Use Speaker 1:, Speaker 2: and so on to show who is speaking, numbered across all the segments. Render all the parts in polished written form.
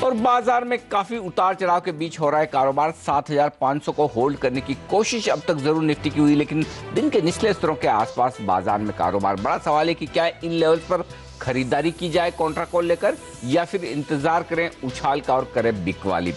Speaker 1: और बाजार में काफी उतार चढ़ाव के बीच हो रहा है कारोबार। 7,500 को होल्ड करने की कोशिश अब तक जरूर निफ्टी की हुई, लेकिन दिन के निचले स्तरों के आसपास बाजार में कारोबार। बड़ा सवाल है कि क्या इन लेवल्स पर खरीदारी की जाए कॉन्ट्रा कॉल लेकर, या फिर इंतजार करें उछाल का और करें बिक वाली।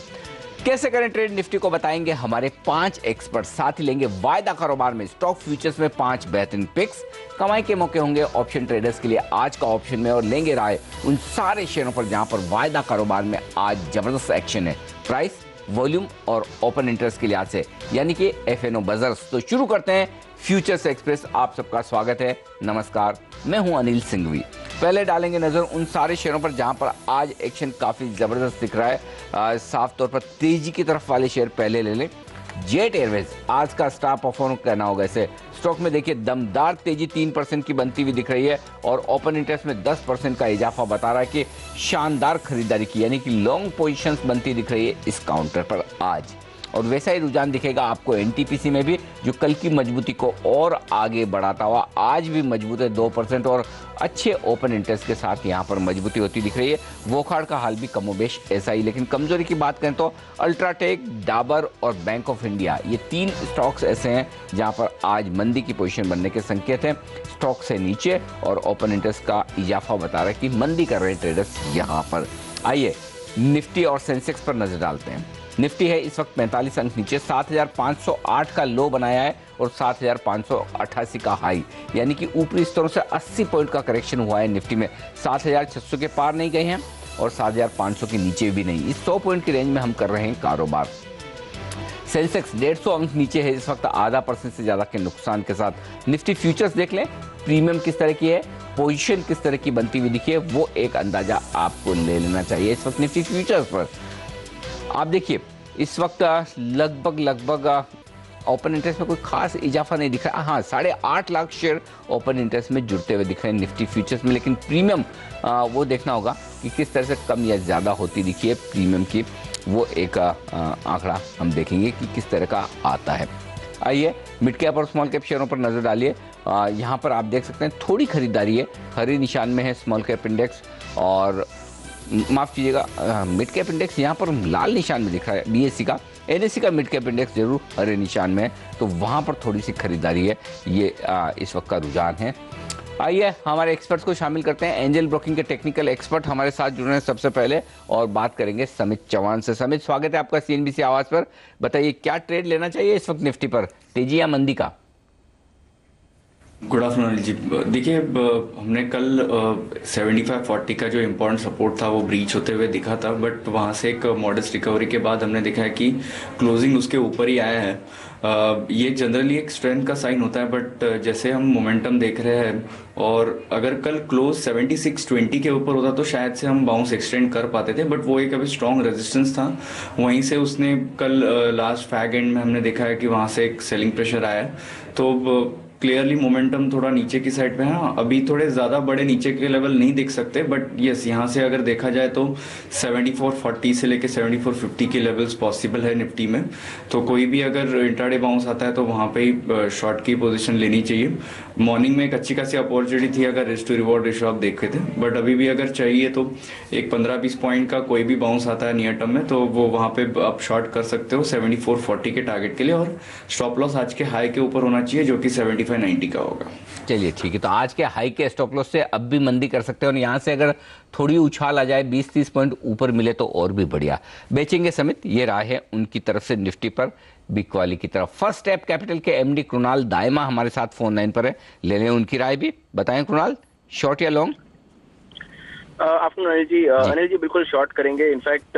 Speaker 1: कैसे करें ट्रेड निफ्टी को बताएंगे हमारे 5 एक्सपर्ट। साथ ही लेंगे वायदा कारोबार में स्टॉक फ्यूचर्स में 5 बेहतरीन पिक्स। कमाई के मौके होंगे ऑप्शन ट्रेडर्स के लिए आज का ऑप्शन में, और लेंगे राय उन सारे शेयरों पर जहां पर वायदा कारोबार में आज जबरदस्त एक्शन है, प्राइस, वॉल्यूम और ओपन इंटरेस्ट के लिहाज से, यानी कि एफएनओ बजर्स। तो शुरू करते हैं फ्यूचर्स एक्सप्रेस। आप सबका स्वागत है, नमस्कार, मैं हूं अनिल सिंघवी। पहले डालेंगे नजर उन सारे शेयरों पर जहां पर आज एक्शन काफी जबरदस्त दिख रहा है। साफ तौर पर तेजी की तरफ वाले शेयर पहले ले लें। जेट एयरवेज आज का स्टार परफॉर्मर कहना होगा इसे। स्टॉक में देखिए दमदार तेजी 3% की बनती हुई दिख रही है, और ओपन इंटरेस्ट में 10% का इजाफा बता रहा है कि शानदार खरीदारी की, यानी कि लॉन्ग पोजीशंस बनती दिख रही है इस काउंटर पर आज। और वैसा ही रुझान दिखेगा आपको एनटीपीसी में भी, जो कल की मजबूती को और आगे बढ़ाता हुआ आज भी मजबूत है 2% और अच्छे ओपन इंटरेस्ट के साथ यहां पर मजबूती होती दिख रही है। वोखाड़ का हाल भी कमोबेश ऐसा ही, लेकिन कमजोरी की बात करें तो अल्ट्राटेक, डाबर और बैंक ऑफ इंडिया, ये 3 स्टॉक्स ऐसे हैं जहां पर आज मंदी की पोजीशन बनने के संकेत हैं। स्टॉक से नीचे और ओपन इंटरेस्ट का इजाफा बता रहा है कि मंदी कर रहे हैं ट्रेडर्स यहां पर। आइए निफ्टी और सेंसेक्स पर नजर डालते हैं। निफ्टी है इस वक्त 45 अंक नीचे, 7,508 का लो बनाया है और 7,588 का हाई, यानी कि ऊपरी स्तरों से 80 पॉइंट का करेक्शन हुआ है निफ्टी में। 7,600 के पार नहीं गए हैं और 7,500 के नीचे भी नहीं। इस 100 पॉइंट की रेंज में हम कर रहे हैं कारोबार। सेंसेक्स 150 अंक नीचे है इस वक्त, आधा % से ज्यादा के नुकसान के साथ। निफ्टी फ्यूचर्स देख लें, प्रीमियम किस तरह की है, पोजीशन किस तरह की बनती हुई दिखी है, वो एक अंदाजा आपको ले लेना चाहिए इस वक्त निफ्टी फ्यूचर्स पर। आप देखिए इस वक्त लगभग ओपन इंटरेस्ट में कोई खास इजाफा नहीं दिख रहा। हाँ, 8.5 लाख शेयर ओपन इंटरेस्ट में जुड़ते हुए दिख रहे हैं निफ्टी फ्यूचर्स में, लेकिन प्रीमियम वो देखना होगा कि किस तरह से कम या ज़्यादा होती दिखी है प्रीमियम की। वो एक आंकड़ा हम देखेंगे कि किस तरह का आता है। आइए मिड कैप और स्मॉल कैप शेयरों पर नजर डालिए। यहाँ पर आप देख सकते हैं थोड़ी खरीदारी है, हरे निशान में है स्मॉल कैप इंडेक्स, और माफ कीजिएगा मिड कैप इंडेक्स यहाँ पर लाल निशान में दिख रहा है बीएससी का। एनएससी का मिड कैप इंडेक्स जरूर हरे निशान में है, तो वहाँ पर थोड़ी सी खरीदारी है, ये इस वक्त का रुझान है। आइए हमारे एक्सपर्ट्स को शामिल करते हैं। एंजल ब्रोकिंग के टेक्निकल एक्सपर्ट हमारे साथ जुड़ रहे हैं सबसे पहले, और बात करेंगे समित चौहान से। समित, स्वागत है आपका सीएनबीसी आवाज पर। बताइए क्या ट्रेड लेना चाहिए इस वक्त निफ्टी पर, तेजी या मंदी का?
Speaker 2: गुड आफ्टरनून जी। देखिए हमने कल 75-40 का जो इम्पोर्टेंट सपोर्ट था वो ब्रीच होते हुए दिखा था, बट वहाँ से एक मॉडेस्ट रिकवरी के बाद हमने देखा है कि क्लोजिंग उसके ऊपर ही आया है। ये जनरली एक स्ट्रेंथ का साइन होता है, बट जैसे हम मोमेंटम देख रहे हैं, और अगर कल क्लोज 76.20 के ऊपर होता तो शायद से हम बाउंस एक्सटेंड कर पाते थे, बट वो एक अभी स्ट्रॉन्ग रेजिस्टेंस था। वहीं से उसने कल लास्ट फैग एंड में हमने देखा है कि वहाँ से एक सेलिंग प्रेशर आया है, तो क्लियरली मोमेंटम थोड़ा नीचे की साइड पे है। अभी थोड़े ज़्यादा बड़े नीचे के लेवल नहीं देख सकते, बट यस यहाँ से अगर देखा जाए तो 74.40 से लेके 74.50 के लेवल्स पॉसिबल है निफ्टी में। तो कोई भी अगर इंट्राडे बाउंस आता है तो वहाँ पे ही शॉर्ट की पोजीशन लेनी चाहिए। मॉर्निंग में एक अच्छी खासी अपॉर्चुनिटी थी अगर रिस्क टू रिवॉर्ड रेशियो आप देखे थे, बट अभी भी अगर चाहिए तो एक 15-20 पॉइंट का कोई भी बाउंस आता है नियर टर्म में, तो वो वहाँ पे आप शॉर्ट कर सकते हो 74.40 के टारगेट के लिए, और स्टॉप लॉस आज के हाई के ऊपर होना चाहिए जो कि 75.90 का होगा।
Speaker 1: चलिए ठीक है, तो आज के हाई के स्टॉप लॉस से अब भी मंदी कर सकते हैं, और यहाँ से अगर थोड़ी उछाल आ जाए 20-30 पॉइंट ऊपर मिले तो और भी बढ़िया। बेचेंगे समित, ये राय है उनकी तरफ से निफ्टी पर बिक वाली की तरफ। फर्स्ट स्टेप कैपिटल के एमडी कृणाल दायमा हमारे साथ फोन लाइन पर है, ले लें उनकी राय भी। बताएं कृणाल, शॉर्ट या लॉन्ग?
Speaker 3: आफ्टरनून अनिल जी बिल्कुल शॉर्ट करेंगे। इनफैक्ट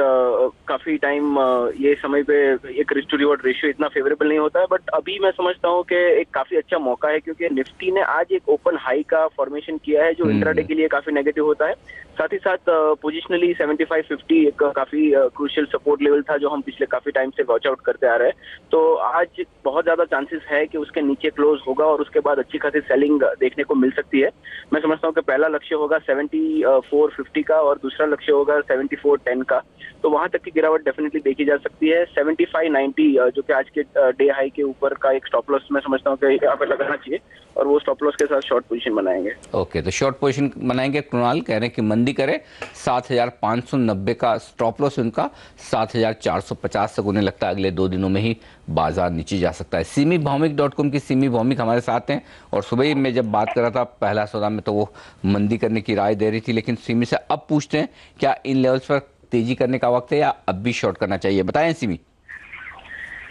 Speaker 3: काफी टाइम ये समय पे एक रिस्क टू रिवॉर्ड रेशियो इतना फेवरेबल नहीं होता है, बट अभी मैं समझता हूँ कि एक काफी अच्छा मौका है, क्योंकि निफ्टी ने आज एक ओपन हाई का फॉर्मेशन किया है जो इंट्राडे के लिए काफी नेगेटिव होता है। साथ ही साथ पोजिशनली 75-50 एक काफी क्रूशियल सपोर्ट लेवल था जो हम पिछले काफी टाइम से वॉच आउट करते आ रहे हैं। तो आज बहुत ज्यादा चांसेस है कि उसके नीचे क्लोज होगा और उसके बाद अच्छी खासी सेलिंग देखने को मिल सकती है। मैं समझता हूँ कि पहला लक्ष्य होगा 74.50 का और दूसरा लक्ष्य होगा 74.10 का, तो वहां तक की गिरावट डेफिनेटली देखी जा सकती है। 75.90 जो कि आज के डे हाई के ऊपर का एक स्टॉप लॉस मैं समझता हूँ कि यहाँ पर लगाना चाहिए, और वो स्टॉप लॉस के साथ शॉर्ट पोजीशन बनाएंगे।
Speaker 1: ओके, तो शॉर्ट पोजीशन बनाएंगे। कृणाल कह रहे हैं कि मंदी करे, 7,590 का स्टॉप लॉस उनका, 7,450 तक उन्हें लगता है अगले 2 दिनों में ही बाजार नीचे जा सकता है। सिमी भौमिक.com की सिमी भौमिक हमारे साथ हैं और सुबह ही मैं जब बात कर रहा था पहला सौदा में तो वो मंदी करने की राय दे रही थी, लेकिन सिमी से अब पूछते हैं क्या इन लेवल्स पर तेजी करने का वक्त है या अब भी शॉर्ट करना चाहिए, बताएं सिमी।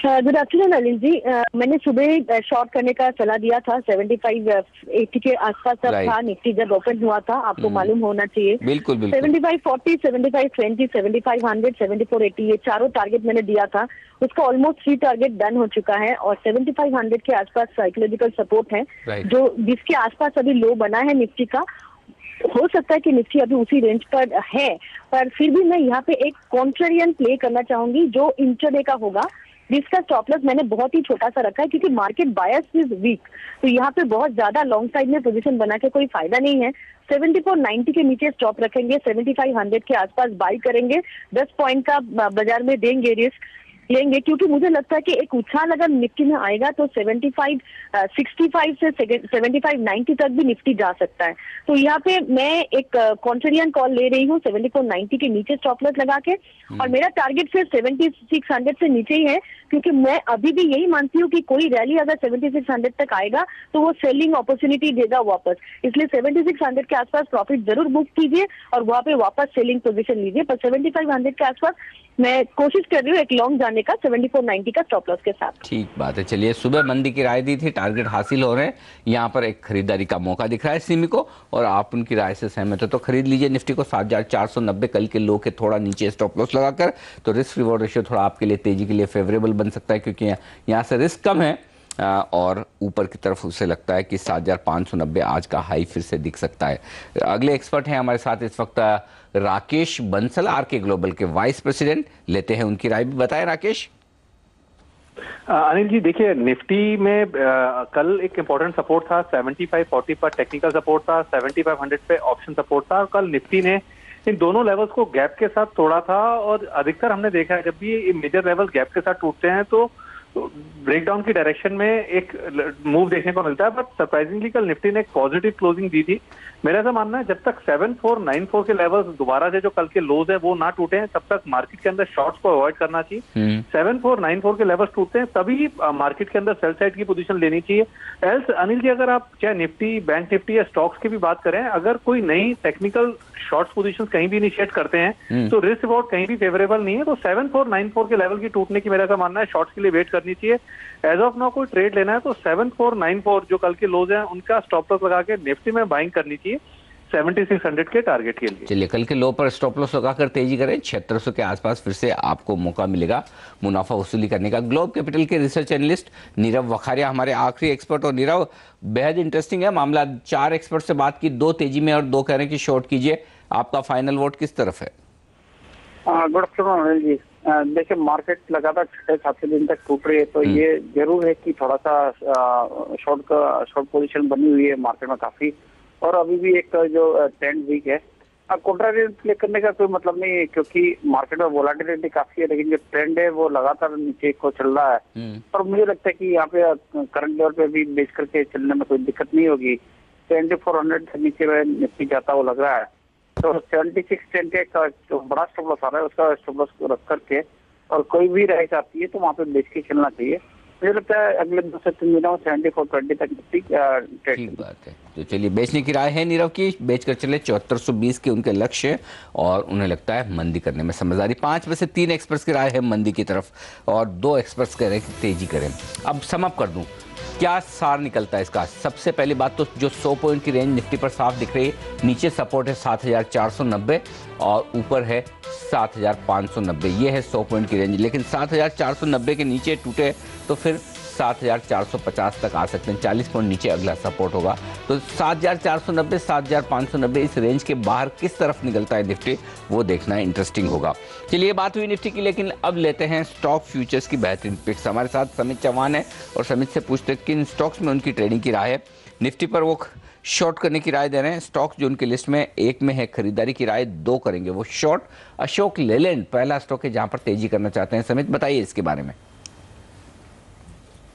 Speaker 4: Good afternoon Anil ji. मैंने सुबह शॉर्ट करने का सलाह दिया था, 75-80 के आसपास तब था निफ्टी जब ओपन हुआ था, आपको मालूम होना चाहिए।
Speaker 1: बिल्कुल बिल्कुल
Speaker 4: 75-40, 75-20, 75-100, 74-80 ये चारों टारगेट मैंने दिया था, उसका ऑलमोस्ट 3 टारगेट डन हो चुका है और 75-100 के आसपास साइकोलॉजिकल सपोर्ट है जो जिसके आसपास अभी लो बना है निफ्टी का। हो सकता है कि निफ्टी अभी उसी रेंज पर है, पर फिर भी मैं यहाँ पे एक कॉन्ट्रेरियन प्ले करना चाहूंगी जो इंट्राडे का होगा, जिसका स्टॉप लॉस मैंने बहुत ही छोटा सा रखा है क्योंकि मार्केट बायस इज वीक, तो यहाँ पे बहुत ज्यादा लॉन्ग साइड में पोजीशन बना के कोई फायदा नहीं है। 74-90 के नीचे स्टॉप रखेंगे, 75-100 के आसपास बाई करेंगे, 10 पॉइंट का बाजार में देंगे रिस्क लेंगे, क्योंकि मुझे लगता है कि एक उछाल अगर निफ्टी में आएगा तो 65 से 75-90 तक भी निफ्टी जा सकता है। तो यहाँ पे मैं एक कॉन्ट्रेरियन कॉल ले रही हूँ 74-90 के नीचे स्टॉप लॉस लगा के, और मेरा टारगेट फिर 7600 से नीचे ही है, क्योंकि मैं अभी भी यही मानती हूँ कि कोई रैली अगर 7600 तक आएगा तो वो सेलिंग अपॉर्चुनिटी देगा वापस, इसलिए 7600 के आसपास प्रॉफिट जरूर बुक कीजिए और वहाँ पे वापस सेलिंग पोजीशन लीजिए। पर 75-100 के आसपास मैं कोशिश कर रही हूँ एक लॉन्ग जाने का 74-90 का स्टॉप लॉस के साथ।
Speaker 1: ठीक बात है। चलिए, सुबह मंदी की राय दी थी, टारगेट हासिल हो रहे हैं, यहाँ पर एक खरीदारी का मौका दिख रहा है सिमी को और आप उनकी राय से सहमत हो तो खरीद लीजिए निफ्टी को 7,490 कल के लो के थोड़ा नीचे स्टॉप लॉस लगाकर, तो रिस्क रिवॉर्ड रेशियो थोड़ा आपके लिए तेजी के लिए फेवरेबल बन सकता है क्योंकि यहाँ से रिस्क कम है और ऊपर की तरफ उसे लगता है कि 7,590 आज का हाई फिर से दिख सकता है। अगले एक्सपर्ट हैं हमारे साथ इस वक्त राकेश बंसल, आरके ग्लोबल के वाइस प्रेसिडेंट, लेते हैं उनकी राय भी। बताएं राकेश।
Speaker 5: अनिल जी, देखिए निफ्टी में कल एक इम्पोर्टेंट सपोर्ट था 75-40 पर, टेक्निकल सपोर्ट था 75-100 पे, ऑप्शन सपोर्ट था, और कल निफ्टी ने इन दोनों लेवल्स को गैप के साथ तोड़ा था और अधिकतर हमने देखा है जब भी ये मेजर लेवल गैप के साथ टूटते हैं तो ब्रेकडाउन की डायरेक्शन में एक मूव देखने को मिलता है। बट सरप्राइजिंगली कल निफ्टी ने एक पॉजिटिव क्लोजिंग दी थी। मेरा ऐसा मानना है जब तक 7494 के लेवल्स दोबारा से जो कल के लोज है वो ना टूटे हैं तब तक मार्केट के अंदर शॉर्ट्स को अवॉइड करना चाहिए। 7494 के लेवल्स टूटते हैं तभी मार्केट के अंदर सेल साइड की पोजीशन लेनी चाहिए। एल्स अनिल जी, अगर आप चाहे निफ्टी, बैंक निफ्टी या स्टॉक्स की भी बात करें, अगर कोई नई टेक्निकल शॉर्ट्स पोजीशंस कहीं भी इनिशिएट करते हैं तो रिस्क रिवॉर्ड कहीं भी फेवरेबल नहीं है। तो 7494 के लेवल की टूटने की मेरा ऐसा मानना है शॉर्ट्स के लिए वेट करनी चाहिए। एज ऑफ नाउ कोई ट्रेड लेना है तो 7494 जो कल के लोज हैं उनका स्टॉप लॉस लगा के निफ्टी में बाइंग करनी चाहिए 7600 के टारगेट के लिए।
Speaker 1: चलिए, कल के लो पर स्टॉप लॉस लगाकर तेजी करें, 7600 के आसपास फिर से आपको मौका मिलेगा मुनाफा वसूली करने का। ग्लोब कैपिटल के रिसर्च एनालिस्ट नीरव वखारिया हमारे आखिरी एक्सपर्ट, और नीरव बेहद इंटरेस्टिंग है मामला, 4 एक्सपर्ट से बात की, 2 तेजी में और 2 कह रहे हैं कि शॉर्ट कीजिए, आपका फाइनल वोट किस तरफ है?
Speaker 6: Good afternoon Anil ji. देखिए मार्केट लगातार 6-7 दिन तक टूट रही है तो ये जरूर है कि थोड़ा सा शॉर्ट पोजीशन बनी हुई है मार्केट में काफी, और अभी भी एक जो ट्रेंड वीक है। कॉन्ट्रारियन प्ले करने का कोई मतलब नहीं है क्योंकि मार्केट में वोलेटिलिटी काफी है, लेकिन जो ट्रेंड है वो लगातार नीचे को चल रहा है और मुझे लगता है कि यहाँ पे करंट लेवल पे भी बेच करके चलने में कोई दिक्कत नहीं होगी। 7400 से नीचे में निफ्टी जाता हुआ लग रहा है, तो 7610 के जो बड़ा स्टॉप लॉस आ रहा है उसका स्टॉप लॉस रख करके और कोई भी राइस आती है तो वहाँ पे बेच के चलना चाहिए। मुझे लगता है अगले 2 से 3 दिनों में 7420 तक ठीक
Speaker 1: बात है। तो चलिए, बेचने की राय है नीरव की, बेचकर चले 7420 के उनके लक्ष्य और उन्हें लगता है मंदी करने में समझदारी। 5 में से 3 एक्सपर्ट्स की राय है मंदी की तरफ और 2 एक्सपर्ट्स कह रहे हैं कि तेजी करें। अब सम अप कर दूं, क्या सार निकलता है इसका? सबसे पहली बात तो जो 100 पॉइंट की रेंज निफ्टी पर साफ दिख रही है, नीचे सपोर्ट है 7490 और ऊपर है 7590, ये है 100 पॉइंट की रेंज। लेकिन 7490 के नीचे टूटे तो फिर 7450 तक आ सकते हैं, 40 पॉइंट नीचे अगला सपोर्ट होगा। तो 7490 7590 इस रेंज के बाहर किस तरफ निकलता है निफ्टी, वो देखना इंटरेस्टिंग होगा। चलिए, बात हुई निफ्टी की, लेकिन अब लेते हैं स्टॉक फ्यूचर्स की बेहतरीन पिक्स। हमारे साथ समित चौहान है और समित से पूछते हैं किन स्टॉक्स में उनकी ट्रेडिंग की राय है। निफ्टी पर वो शॉर्ट करने की राय दे रहे हैं, स्टॉक जो उनकी लिस्ट में 1 में है खरीदारी की राय, 2 करेंगे वो शॉर्ट। अशोक लेलैंड पहला स्टॉक है जहां पर तेजी करना चाहते हैं। समित बताइए इसके बारे में।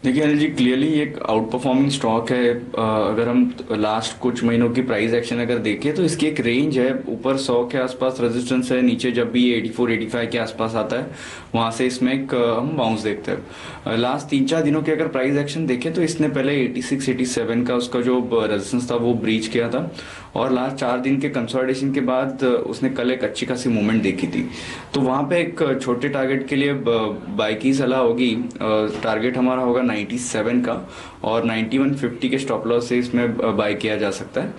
Speaker 2: देखिए अनिल जी, क्लियरली एक आउट परफॉर्मिंग स्टॉक है। अगर हम लास्ट कुछ महीनों की प्राइस एक्शन अगर देखें तो इसकी एक रेंज है, ऊपर 100 के आसपास रेजिस्टेंस है, नीचे जब भी 84 85 के आसपास आता है वहां से इसमें एक हम बाउंस देखते हैं। लास्ट 3-4 दिनों के अगर प्राइस एक्शन देखें तो इसने पहले 86 87 का उसका जो रेजिस्टेंस था वो ब्रीच किया था, और लास्ट 4 दिन के कंसोलिडेशन के बाद उसने कल एक अच्छी खासी मूवमेंट देखी थी। तो वहां पे एक छोटे टारगेट के लिए बाय की सलाह होगी। टारगेट हमारा होगा 97 का, और 9150 के स्टॉप लॉस से इसमें बाय किया जा सकता है।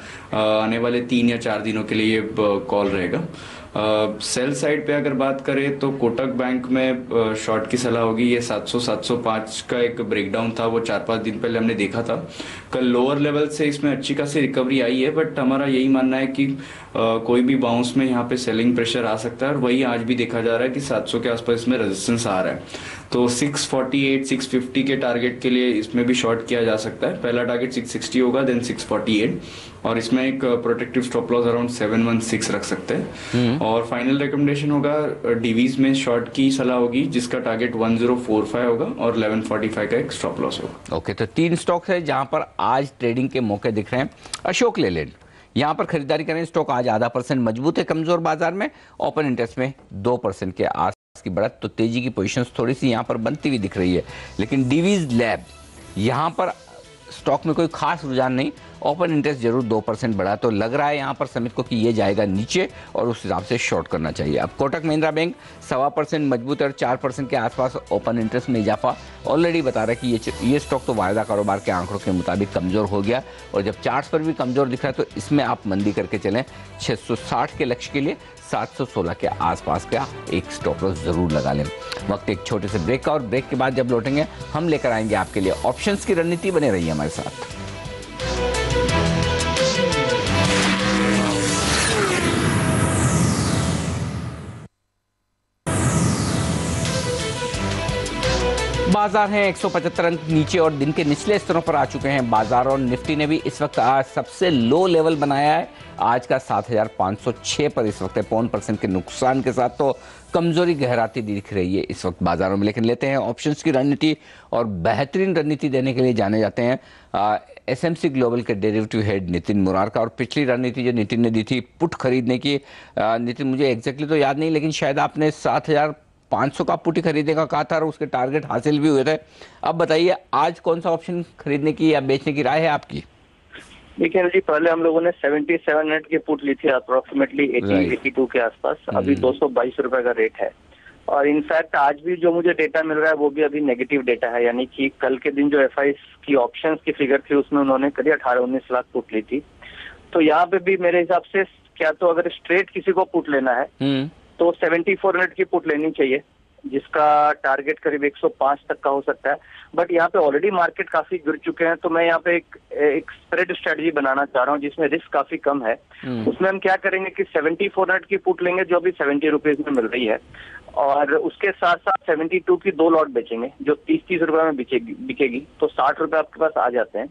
Speaker 2: आने वाले 3 या 4 दिनों के लिए कॉल रहेगा। सेल साइड पे अगर बात करें तो कोटक बैंक में शॉर्ट की सलाह होगी। ये 700 705 का एक ब्रेकडाउन था, वो 4-5 दिन पहले हमने देखा था। कल लोअर लेवल से इसमें अच्छी खासी रिकवरी आई है, बट हमारा यही मानना है कि कोई भी बाउंस में यहाँ पे सेलिंग प्रेशर आ सकता है, और वही आज भी देखा जा रहा है कि 700 के आसपास इसमें रेजिस्टेंस आ रहा है। तो 648 650 के टारगेट के लिए इसमें भी शॉर्ट किया जा सकता है। पहला टारगेट 660 होगा, देन 648, और इसमें एक प्रोटेक्टिव स्टॉप लॉस अराउंड 716 रख सकते हैं। और फाइनल रिकमेंडेशन होगा डीवीज में शॉर्ट की सलाह होगी, जिसका टारगेट 1045 होगा और 1145 का एक स्टॉप लॉस होगा।
Speaker 1: ओके, तो 3 स्टॉक्स है जहां पर आज ट्रेडिंग के मौके दिख रहे हैं। अशोक लेलैंड, यहां पर खरीदारी करें। स्टॉक आज ½ % मजबूत है कमजोर बाजार में, ओपन इंटरेस्ट में 2% के आस की बढ़त, तो तेजी की पोजीशंस थोड़ी सी यहां पर बनती हुई दिख रही है। लेकिन डीवीज लैब, यहां पर स्टॉक में कोई खास रुझान नहीं, ओपन इंटरेस्ट जरूर 2% बढ़ा, तो लग रहा है यहां पर समित को कि ये जाएगा नीचे और उस हिसाब से शॉर्ट करना चाहिए। अब कोटक महिंद्रा बैंक 1.25% मजबूत है और 4% के आसपास ओपन इंटरेस्ट में इजाफा ऑलरेडी बता रहा है कि ये स्टॉक तो वायदा कारोबार के आंकड़ों के मुताबिक कमजोर हो गया, और जब चार्ट्स पर भी कमजोर दिख रहा है तो इसमें आप मंदी करके चलें। 660 के लक्ष्य के लिए 716 के आसपास का एक स्टॉप लॉस जरूर लगा लें। वक्त एक छोटे से ब्रेक का, और ब्रेक के बाद जब लौटेंगे हम लेकर आएंगे आपके लिए ऑप्शंस की रणनीति। बने रहिए हमारे साथ। बाजार हैं 175 अंक नीचे और दिन के निचले स्तरों पर आ चुके हैं बाजार, और निफ्टी ने भी इस वक्त आज सबसे लो लेवल बनाया है आज का 7506 पर इस वक्त 0.5% के नुकसान के साथ। तो कमजोरी गहराती दिख रही है इस वक्त बाजारों में। लेकिन लेते हैं ऑप्शंस की रणनीति, और बेहतरीन रणनीति देने के लिए जाने जाते हैं एसएमसी ग्लोबल के डेरिवेटिव हेड नितिन मुरारका। और पिछली रणनीति जो नितिन ने दी थी पुट खरीदने की, नितिन मुझे एग्जैक्टली तो याद नहीं, लेकिन शायद आपने 7500 का पुट ही खरीदने का कहा था और उसके टारगेट हासिल भी हुए थे। अब बताइए आज कौन सा ऑप्शन खरीदने की या बेचने की राय है आपकी?
Speaker 6: देखिए जी, पहले हम लोगों ने 7700 की पुट ली थी अप्रोक्सीमेटली 82 के आसपास। अभी 222 रुपए का रेट है, और इनफैक्ट आज भी जो मुझे डेटा मिल रहा है वो भी अभी नेगेटिव डेटा है, यानी कि कल के दिन जो एफआई की ऑप्शंस की फिगर थी उसमें उन्होंने करीब 18-19 लाख पुट ली थी। तो यहाँ पे भी मेरे हिसाब से क्या तो अगर स्ट्रेट किसी को पुट लेना है तो 7400 की पुट लेनी चाहिए, जिसका टारगेट करीब 105 तक का हो सकता है। बट यहाँ पे ऑलरेडी मार्केट काफी गिर चुके हैं, तो मैं यहाँ पे एक स्प्रेड स्ट्रेटजी बनाना चाह रहा हूँ जिसमें रिस्क काफी कम है। उसमें हम क्या करेंगे कि 7400 की पुट लेंगे जो अभी 70 रुपीज में मिल रही है, और उसके साथ साथ 72 की 2 लॉट बेचेंगे जो 30-30 रुपए में बिकेगी, तो 60 रुपए आपके पास आ जाते हैं।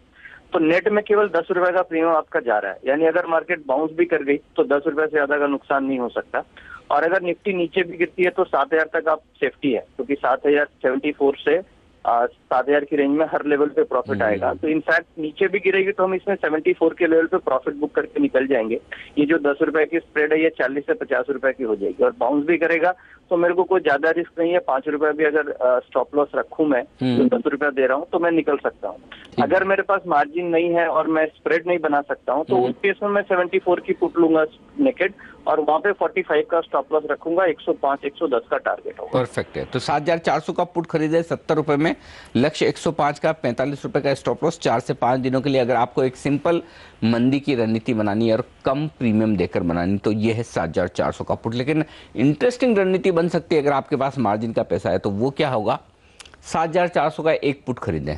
Speaker 6: तो नेट में केवल 10 रुपए का प्रीमियम आपका जा रहा है, यानी अगर मार्केट बाउंस भी कर गई तो 10 रुपए से ज्यादा का नुकसान नहीं हो सकता। और अगर निफ्टी नीचे भी गिरती है तो 7000 तक आप सेफ्टी है, क्योंकि 7074 से 7000 की रेंज में हर लेवल पे प्रॉफिट आएगा। तो इनफैक्ट नीचे भी गिरेगी तो हम इसमें 74 के लेवल पे प्रॉफिट बुक करके निकल जाएंगे। ये जो 10 रुपए की स्प्रेड है ये 40 से 50 रुपए की हो जाएगी, और बाउंस भी करेगा तो मेरे को कोई ज्यादा रिस्क नहीं है। 5 रुपए भी अगर स्टॉप लॉस रखूं मैं तो 10 रुपया दे रहा हूं तो मैं निकल सकता हूं। अगर मेरे पास मार्जिन नहीं है और मैं स्प्रेड नहीं बना सकता हूं तो उस केस में मैं 74 की पुट लूंगा नेकेड, और वहां पे 45 का स्टॉप लॉस रखूंगा, 105-110 का टारगेट होगा।
Speaker 1: परफेक्ट है। तो 7400 का पुट खरीदे 70 रुपए में, लक्ष्य 105 का, 45 रुपए का स्टॉप लॉस 4 से 5 दिनों के लिए। अगर आपको एक सिंपल मंदी की रणनीति बनानी है और कम प्रीमियम देकर बनानी तो ये है 7400 का पुट। लेकिन इंटरेस्टिंग रणनीति बन सकती है अगर आपके पास मार्जिन का पैसा है, तो वो क्या होगा, 7400 का एक पुट खरीदें।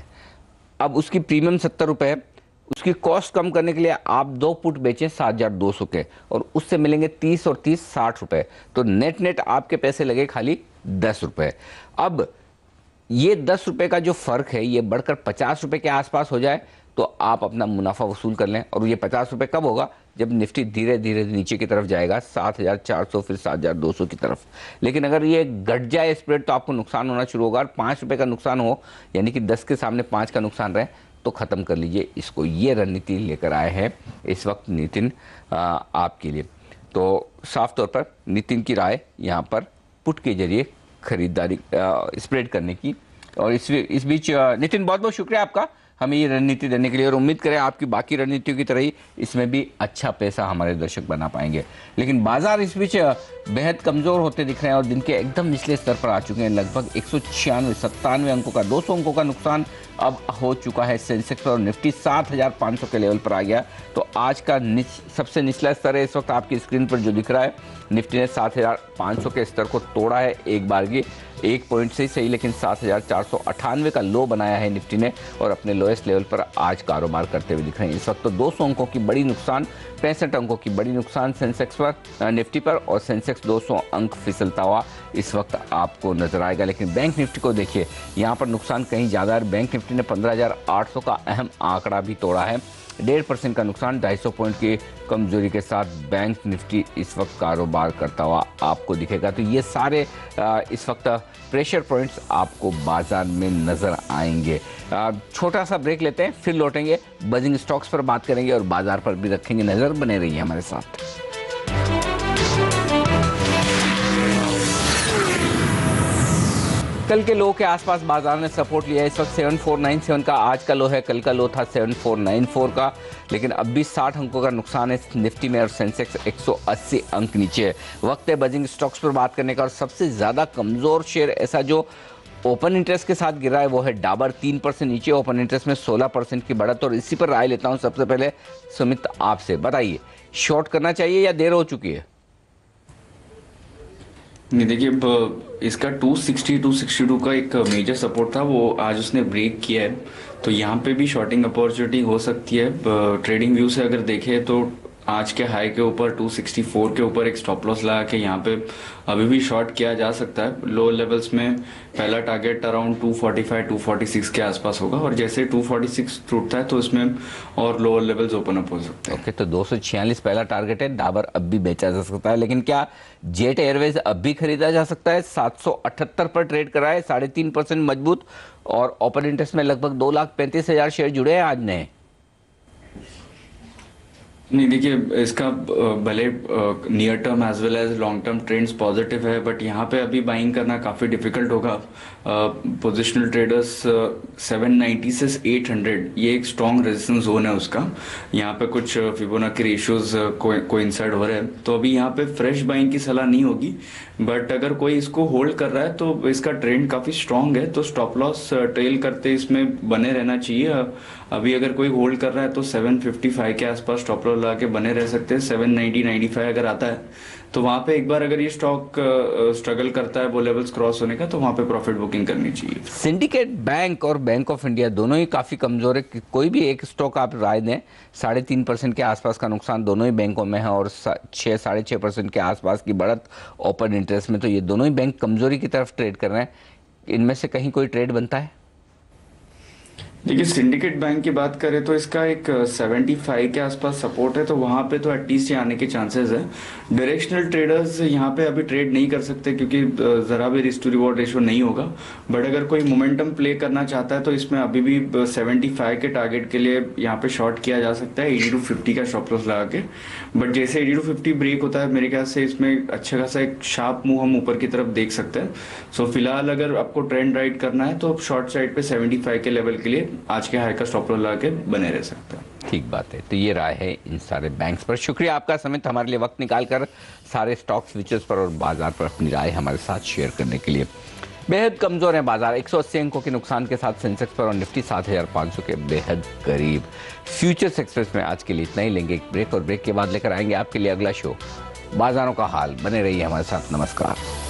Speaker 1: अब उसकी प्रीमियम 70 रुपए है, उसकी कॉस्ट कम करने के लिए आप 2 पुट बेचें 7200 के, और उससे मिलेंगे 30 और 30 60 रुपए। तो नेट नेट आपके पैसे लगे खाली 10 रुपए। अब ये 10 रुपए का जो फर्क है ये बढ़कर 50 रुपए के आसपास हो जाए तो आप अपना मुनाफा वसूल कर लें, और ये 50 रुपए कब होगा, जब निफ्टी धीरे धीरे नीचे की तरफ जाएगा 7,400 फिर 7,200 की तरफ। लेकिन अगर ये घट जाए स्प्रेड तो आपको नुकसान होना शुरू होगा। 5 रुपये का नुकसान हो, यानी कि 10 के सामने 5 का नुकसान रहे, तो ख़त्म कर लीजिए इसको। ये रणनीति लेकर आए हैं इस वक्त नितिन आपके लिए। तो साफ तौर पर नितिन की राय यहाँ पर पुट के जरिए खरीदारी स्प्रेड करने की। और इस बीच नितिन, बहुत बहुत शुक्रिया आपका हमें ये रणनीति देने के लिए, और उम्मीद करें आपकी बाकी रणनीतियों की तरह ही इसमें भी अच्छा पैसा हमारे दर्शक बना पाएंगे। लेकिन बाजार इस बीच बेहद कमज़ोर होते दिख रहे हैं और दिन के एकदम निचले स्तर पर आ चुके हैं। लगभग 196-97 अंकों का, 200 अंकों का नुकसान अब हो चुका है सेंसेक्स और निफ्टी 7,500 के लेवल पर आ गया। तो आज का सबसे निचला स्तर है इस वक्त आपकी स्क्रीन पर जो दिख रहा है। निफ्टी ने 7,500 के स्तर को तोड़ा है एक बार की, 1 पॉइंट से ही सही, लेकिन 7,498 का लो बनाया है निफ्टी ने और अपने लोएस्ट लेवल पर आज कारोबार करते हुए दिख रहे हैं इस वक्त। तो 200 अंकों की बड़ी नुकसान, 65 अंकों की बड़ी नुकसान सेंसेक्स पर, निफ्टी पर, और सेंसेक्स 200 अंक फिसलता हुआ इस वक्त आपको नजर आएगा। लेकिन बैंक निफ्टी को देखिए, यहाँ पर नुकसान कहीं ज़्यादा है। बैंक निफ्टी ने 15,800 का अहम आंकड़ा भी तोड़ा है। 1.5% का नुकसान, 250 पॉइंट की कमजोरी के साथ बैंक निफ्टी इस वक्त कारोबार करता हुआ आपको दिखेगा। तो ये सारे इस वक्त प्रेशर पॉइंट्स आपको बाजार में नजर आएंगे। छोटा सा ब्रेक लेते हैं, फिर लौटेंगे, बजिंग स्टॉक्स पर बात करेंगे और बाजार पर भी रखेंगे नजर। बने रहिए हमारे साथ। कल के लो के आसपास बाजार ने सपोर्ट लिया है। इस वक्त 7497 का आज का लो है, कल का लो था 7494 का। लेकिन अब भी 60 अंकों का नुकसान है निफ्टी में और सेंसेक्स 180 अंक नीचे है। वक्त है बजिंग स्टॉक्स पर बात करने का और सबसे ज़्यादा कमज़ोर शेयर ऐसा जो ओपन इंटरेस्ट के साथ गिरा है वो है डाबर। 3% नीचे, ओपन इंटरेस्ट में 16% की बढ़त। और इसी पर राय लेता हूँ सबसे पहले सुमित आपसे, बताइए शॉर्ट करना चाहिए या देर हो चुकी है?
Speaker 2: नहीं, देखिए इसका 262 का एक मेजर सपोर्ट था, वो आज उसने ब्रेक किया है, तो यहाँ पे भी शॉर्टिंग अपॉर्चुनिटी हो सकती है। ट्रेडिंग व्यू से अगर देखें तो आज के हाई के ऊपर 264 के ऊपर एक स्टॉप लॉस लगा के यहाँ पे अभी भी शॉर्ट किया जा सकता है। लो लेवल्स में पहला टारगेट अराउंड 245-246 के आसपास होगा, और जैसे 246 टूटता है तो इसमें और लोअर लेवल्स ओपन अप हो सकते हैं।
Speaker 1: ओके, तो 246 पहला टारगेट है। डाबर अब भी बेचा जा सकता है, लेकिन क्या जेट एयरवेज अब भी खरीदा जा सकता है? 778 पर ट्रेड करा है, 3.5% मजबूत, और ओपन इंटरेस्ट में लगभग 2,35,000 शेयर जुड़े हैं आज नए।
Speaker 2: नहीं, देखिए इसका भले near term as well as long term trends positive है, बट यहाँ पे अभी बाइंग करना काफ़ी डिफिकल्ट होगा। पोजिशनल ट्रेडर्स 790 से 800 ये एक स्ट्रॉन्ग रेजिस्टेंस जोन है उसका। यहाँ पे कुछ फिबोनाची रेशियोज कोइंसाइड हो रहे हैं, तो अभी यहाँ पे फ्रेश बाइंग की सलाह नहीं होगी। बट अगर कोई इसको होल्ड कर रहा है तो इसका ट्रेंड काफ़ी स्ट्रॉन्ग है, तो स्टॉप लॉस ट्रेल करते इसमें बने रहना चाहिए। अभी अगर कोई होल्ड कर रहा है तो 755 के आसपास स्टॉप लॉस लगा के बने रह सकते हैं। 790-95 अगर आता है तो वहाँ पे एक बार अगर ये स्टॉक स्ट्रगल करता है वो लेवल्स क्रॉस होने का, तो वहाँ पे प्रॉफिट बुकिंग करनी चाहिए।
Speaker 1: सिंडिकेट बैंक और बैंक ऑफ इंडिया दोनों ही काफ़ी कमज़ोर है। कोई भी एक स्टॉक आप राय दें, 3.5% के आसपास का नुकसान दोनों ही बैंकों में है और 6-6.5% के आसपास की बढ़त ओपन इंटरेस्ट में। तो ये दोनों ही बैंक कमज़ोरी की तरफ ट्रेड कर रहे हैं। इनमें से कहीं कोई ट्रेड बनता है?
Speaker 2: देखिए सिंडिकेट बैंक की बात करें तो इसका एक 75 के आसपास सपोर्ट है, तो वहाँ पे तो एटलीस्ट ये आने के चांसेस है। डायरेक्शनल ट्रेडर्स यहाँ पे अभी ट्रेड नहीं कर सकते क्योंकि ज़रा भी रिस्क टू रिवॉर्ड रेशियो नहीं होगा। बट अगर कोई मोमेंटम प्ले करना चाहता है तो इसमें अभी भी 75 के टारगेट के लिए यहाँ पे शॉर्ट किया जा सकता है 80-50 का स्टॉप लॉस लगा के। बट जैसे 80-50 ब्रेक होता है मेरे ख्याल से इसमें अच्छा खासा एक शार्प मूव हम ऊपर की तरफ देख सकते हैं। सो फिलहाल अगर आपको ट्रेंड राइड करना है तो शॉर्ट साइड पे 75 के लेवल के लिए आज के हाई का स्टॉप लॉस लगा के बने रह सकते हैं।
Speaker 1: ठीक बात है। तो ये राय है इन सारे बैंक्स पर। शुक्रिया आपका समित, हमारे लिए वक्त निकाल कर सारे स्टॉक्स फ्यूचर्स पर और बाजार पर अपनी राय हमारे साथ शेयर करने के लिए। बेहद कमजोर है बाजार, 180 अंकों के नुकसान के साथ सेंसेक्स पर और निफ्टी 7,500 के बेहद करीब। फ्यूचर्स एक्सप्रेस में आज के लिए इतना ही। लेंगे एक ब्रेक और ब्रेक के बाद लेकर आएंगे आपके लिए अगला शो, बाजारों का हाल। बने रहिए हमारे साथ। नमस्कार।